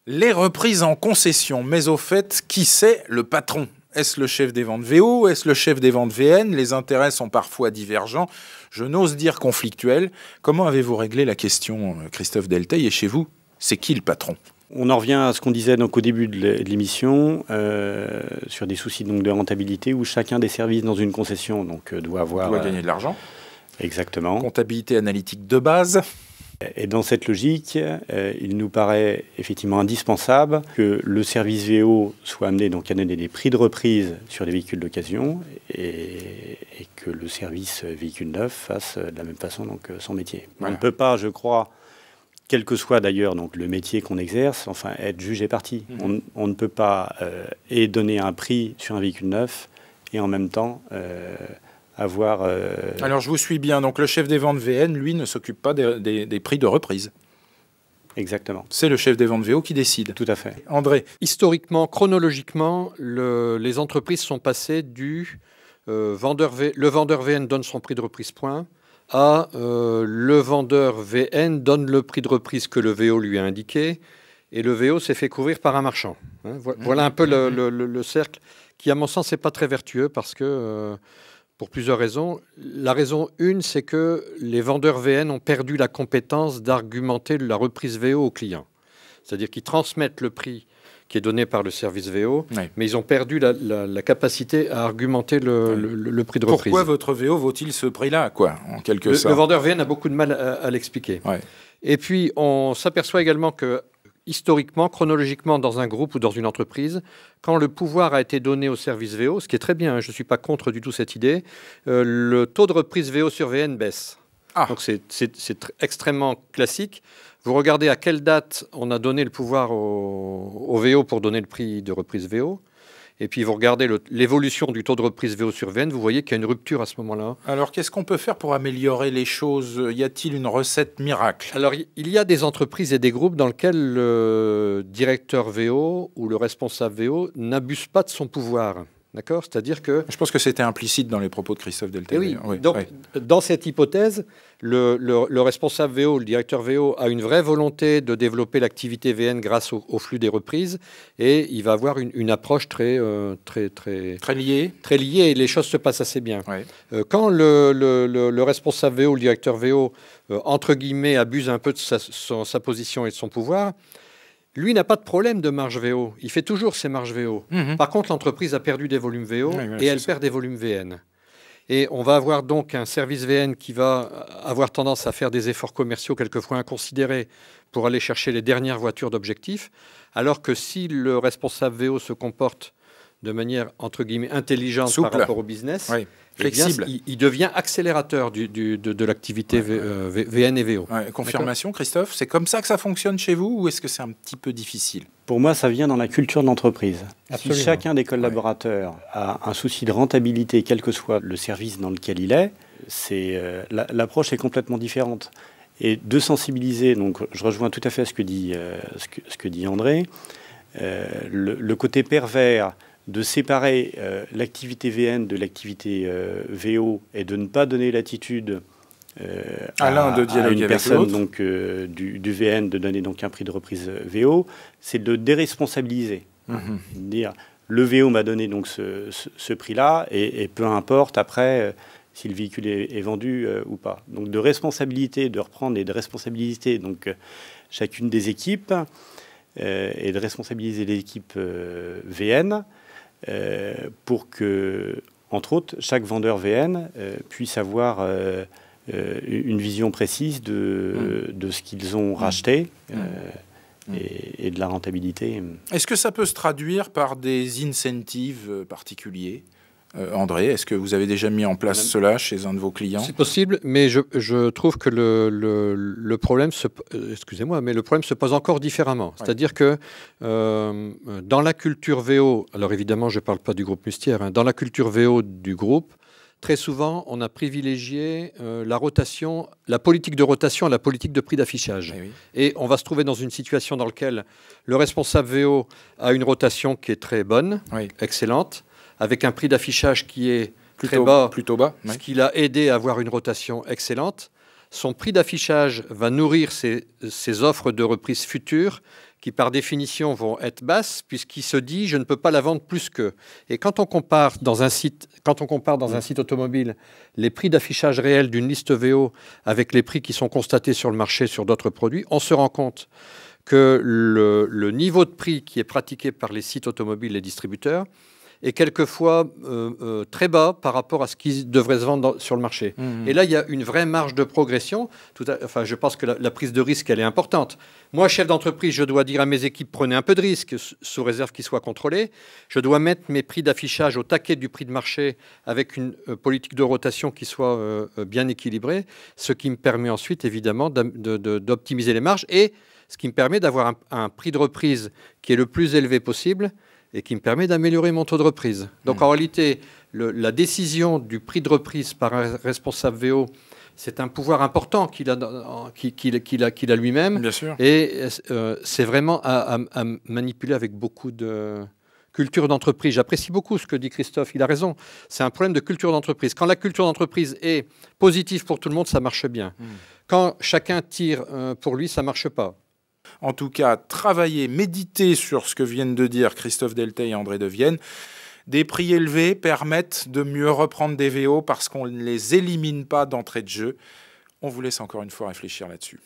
Les reprises en concession, mais au fait, qui c'est le patron? Est-ce le chef des ventes VO? Est-ce le chef des ventes VN? Les intérêts sont parfois divergents, je n'ose dire conflictuels. Comment avez-vous réglé la question, Christophe Delteil? Et chez vous, c'est qui le patron? On en revient à ce qu'on disait donc, au début de l'émission, sur des soucis donc, de rentabilité, où chacun des services dans une concession doit gagner de l'argent. Exactement. Comptabilité analytique de base. Et dans cette logique, il nous paraît effectivement indispensable que le service VO soit amené donc, à donner des prix de reprise sur les véhicules d'occasion et que le service véhicule neuf fasse de la même façon donc, son métier. Voilà. On ne peut pas, je crois, quel que soit d'ailleurs donc, le métier qu'on exerce, enfin, être juge et partie. On ne peut pas et donner un prix sur un véhicule neuf et en même temps... avoir... Alors, je vous suis bien. Donc, le chef des ventes VN, lui, ne s'occupe pas des prix de reprise. Exactement. C'est le chef des ventes VO qui décide. Tout à fait. André. Historiquement, chronologiquement, les entreprises sont passées du le vendeur VN donne son prix de reprise point à le vendeur VN donne le prix de reprise que le VO lui a indiqué et le VO s'est fait couvrir par un marchand. Hein, voilà un peu le cercle qui, à mon sens, n'est pas très vertueux parce que... pour plusieurs raisons. La raison une, c'est que les vendeurs VN ont perdu la compétence d'argumenter la reprise VO au client. C'est-à-dire qu'ils transmettent le prix qui est donné par le service VO, oui. Mais ils ont perdu la capacité à argumenter le prix de reprise. Pourquoi votre VO vaut-il ce prix-là, quoi, en quelque sorte? Le vendeur VN a beaucoup de mal à l'expliquer. Ouais. Et puis, on s'aperçoit également que historiquement, chronologiquement, dans un groupe ou dans une entreprise, quand le pouvoir a été donné au service VO, ce qui est très bien, hein, je ne suis pas contre du tout cette idée, le taux de reprise VO sur VN baisse. Ah. Donc c'est extrêmement classique. Vous regardez à quelle date on a donné le pouvoir au VO pour donner le prix de reprise VO. Et puis vous regardez l'évolution du taux de reprise VO sur VN, vous voyez qu'il y a une rupture à ce moment-là. Alors qu'est-ce qu'on peut faire pour améliorer les choses? Y a-t-il une recette miracle? Alors il y a des entreprises et des groupes dans lesquels le directeur VO ou le responsable VO n'abuse pas de son pouvoir. D'accord? C'est-à-dire que... Je pense que c'était implicite dans les propos de Christophe Delteil. Oui, oui. Donc, dans cette hypothèse, le responsable VO, le directeur VO, a une vraie volonté de développer l'activité VN grâce au flux des reprises et il va avoir une approche très liée. Très liée et les choses se passent assez bien. Oui. Quand le responsable VO, le directeur VO, entre guillemets, abuse un peu de sa position et de son pouvoir, lui n'a pas de problème de marge VO. Il fait toujours ses marges VO. Par contre, l'entreprise a perdu des volumes VO et elle perd des volumes VN. Et on va avoir donc un service VN qui va avoir tendance à faire des efforts commerciaux quelquefois inconsidérés pour aller chercher les dernières voitures d'objectifs, alors que si le responsable VO se comporte de manière, entre guillemets, intelligente souple par rapport au business, flexible. Eh bien, il devient accélérateur de l'activité VN et VO. Confirmation, Christophe, c'est comme ça que ça fonctionne chez vous ou est-ce que c'est un petit peu difficile? Pour moi, ça vient dans la culture de l'entreprise. Si chacun des collaborateurs a un souci de rentabilité, quel que soit le service dans lequel il est, l'approche est complètement différente. Et de sensibiliser, donc je rejoins tout à fait ce que dit André, le côté pervers de séparer l'activité VN de l'activité VO et de ne pas donner l'attitude à une personne donc, du VN de donner donc un prix de reprise VO, c'est de déresponsabiliser. Dire le VO m'a donné donc ce prix-là et peu importe après si le véhicule est vendu ou pas. Donc de responsabilité, de reprendre et de responsabiliser donc chacune des équipes et de responsabiliser l'équipe VN pour que, entre autres, chaque vendeur VN puisse avoir une vision précise de ce qu'ils ont racheté et de la rentabilité. Est-ce que ça peut se traduire par des incentives particuliers? André, est-ce que vous avez déjà mis en place cela chez un de vos clients? C'est possible, mais je trouve que le problème se pose encore différemment. C'est-à-dire que dans la culture VO, alors évidemment je ne parle pas du groupe Mustière, hein, dans la culture VO du groupe, très souvent on a privilégié la politique de rotation à la politique de prix d'affichage. Et on va se trouver dans une situation dans laquelle le responsable VO a une rotation qui est très bonne, excellente, avec un prix d'affichage qui est plutôt bas, ce qui l'a aidé à avoir une rotation excellente. Son prix d'affichage va nourrir ses offres de reprise futures qui par définition vont être basses, puisqu'il se dit je ne peux pas la vendre plus que. Et quand on compare dans un site automobile les prix d'affichage réels d'une liste VO avec les prix qui sont constatés sur le marché sur d'autres produits, on se rend compte que le niveau de prix qui est pratiqué par les sites automobiles, les distributeurs, est quelquefois très bas par rapport à ce qui devrait se vendre sur le marché. Et là, il y a une vraie marge de progression. Je pense que la prise de risque, elle est importante. Moi, chef d'entreprise, je dois dire à mes équipes, prenez un peu de risque, sous réserve qu'ils soient contrôlés. Je dois mettre mes prix d'affichage au taquet du prix de marché avec une politique de rotation qui soit bien équilibrée, ce qui me permet ensuite, évidemment, d'optimiser les marges et ce qui me permet d'avoir un prix de reprise qui est le plus élevé possible et qui me permet d'améliorer mon taux de reprise. Donc en réalité, la décision du prix de reprise par un responsable VO, c'est un pouvoir important qu'il a lui-même. Bien sûr. Et c'est vraiment à manipuler avec beaucoup de culture d'entreprise. J'apprécie beaucoup ce que dit Christophe, il a raison. C'est un problème de culture d'entreprise. Quand la culture d'entreprise est positive pour tout le monde, ça marche bien. Quand chacun tire pour lui, ça ne marche pas. En tout cas, travailler, méditer sur ce que viennent de dire Christophe Delteil et André Devienne. Des prix élevés permettent de mieux reprendre des VO parce qu'on ne les élimine pas d'entrée de jeu. On vous laisse encore une fois réfléchir là-dessus.